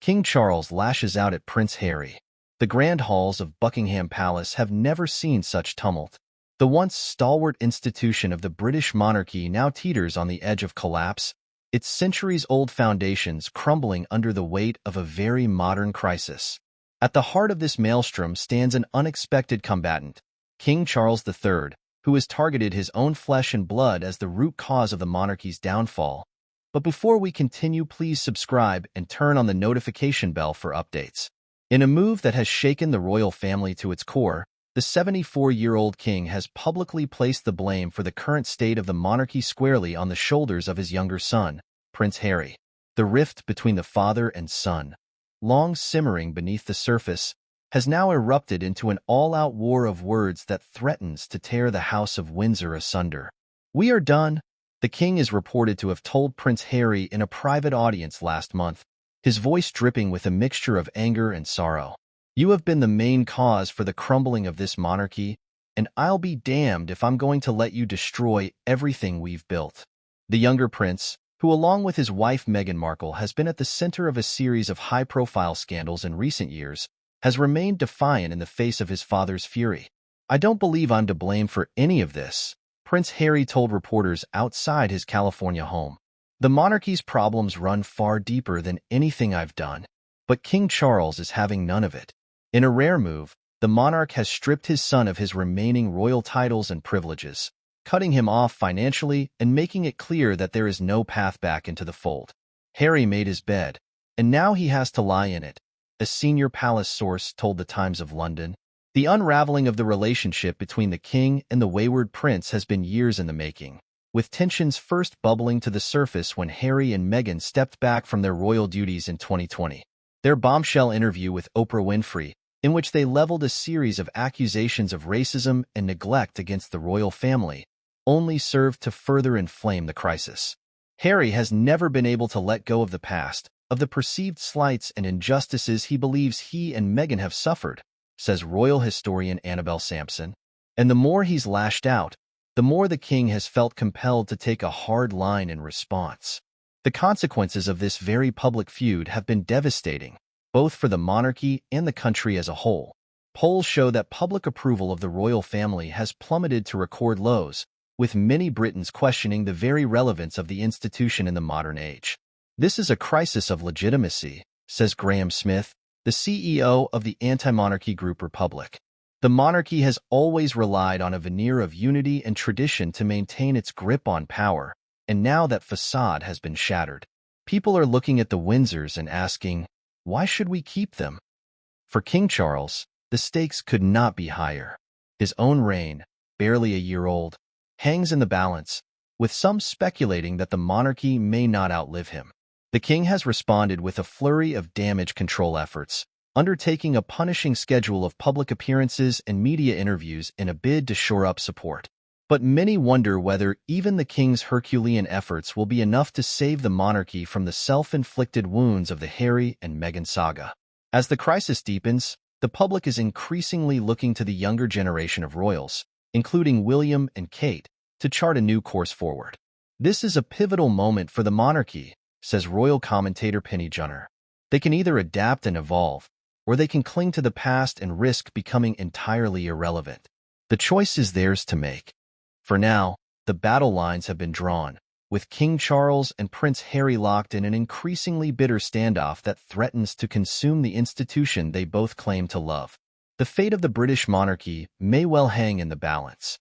King Charles lashes out at Prince Harry. The grand halls of Buckingham Palace have never seen such tumult. The once stalwart institution of the British monarchy now teeters on the edge of collapse, its centuries-old foundations crumbling under the weight of a very modern crisis. At the heart of this maelstrom stands an unexpected combatant, King Charles III, who has targeted his own flesh and blood as the root cause of the monarchy's downfall. But before we continue, please subscribe and turn on the notification bell for updates. In a move that has shaken the royal family to its core, the 74-year-old king has publicly placed the blame for the current state of the monarchy squarely on the shoulders of his younger son, Prince Harry. The rift between the father and son, long simmering beneath the surface, has now erupted into an all-out war of words that threatens to tear the House of Windsor asunder. "We are done," the king is reported to have told Prince Harry in a private audience last month, his voice dripping with a mixture of anger and sorrow. "You have been the main cause for the crumbling of this monarchy, and I'll be damned if I'm going to let you destroy everything we've built." The younger prince, who along with his wife Meghan Markle has been at the center of a series of high-profile scandals in recent years, has remained defiant in the face of his father's fury. "I don't believe I'm to blame for any of this," Prince Harry told reporters outside his California home. "The monarchy's problems run far deeper than anything I've done, but King Charles is having none of it." In a rare move, the monarch has stripped his son of his remaining royal titles and privileges, cutting him off financially and making it clear that there is no path back into the fold. Harry made his bed, and now he has to lie in it, a senior palace source told the Times of London. The unraveling of the relationship between the king and the wayward prince has been years in the making, with tensions first bubbling to the surface when Harry and Meghan stepped back from their royal duties in 2020. Their bombshell interview with Oprah Winfrey, in which they leveled a series of accusations of racism and neglect against the royal family, only served to further inflame the crisis. Harry has never been able to let go of the past, of the perceived slights and injustices he believes he and Meghan have suffered, says royal historian Annabelle Sampson. And the more he's lashed out, the more the king has felt compelled to take a hard line in response. The consequences of this very public feud have been devastating, both for the monarchy and the country as a whole. Polls show that public approval of the royal family has plummeted to record lows, with many Britons questioning the very relevance of the institution in the modern age. "This is a crisis of legitimacy," says Graham Smith, the CEO of the anti-monarchy group Republic. "The monarchy has always relied on a veneer of unity and tradition to maintain its grip on power, and now that facade has been shattered. People are looking at the Windsors and asking, why should we keep them?" For King Charles, the stakes could not be higher. His own reign, barely a year old, hangs in the balance, with some speculating that the monarchy may not outlive him. The king has responded with a flurry of damage control efforts, undertaking a punishing schedule of public appearances and media interviews in a bid to shore up support. But many wonder whether even the king's Herculean efforts will be enough to save the monarchy from the self-inflicted wounds of the Harry and Meghan saga. As the crisis deepens, the public is increasingly looking to the younger generation of royals, including William and Kate, to chart a new course forward. "This is a pivotal moment for the monarchy," says royal commentator Penny Junor. "They can either adapt and evolve, or they can cling to the past and risk becoming entirely irrelevant. The choice is theirs to make." For now, the battle lines have been drawn, with King Charles and Prince Harry locked in an increasingly bitter standoff that threatens to consume the institution they both claim to love. The fate of the British monarchy may well hang in the balance.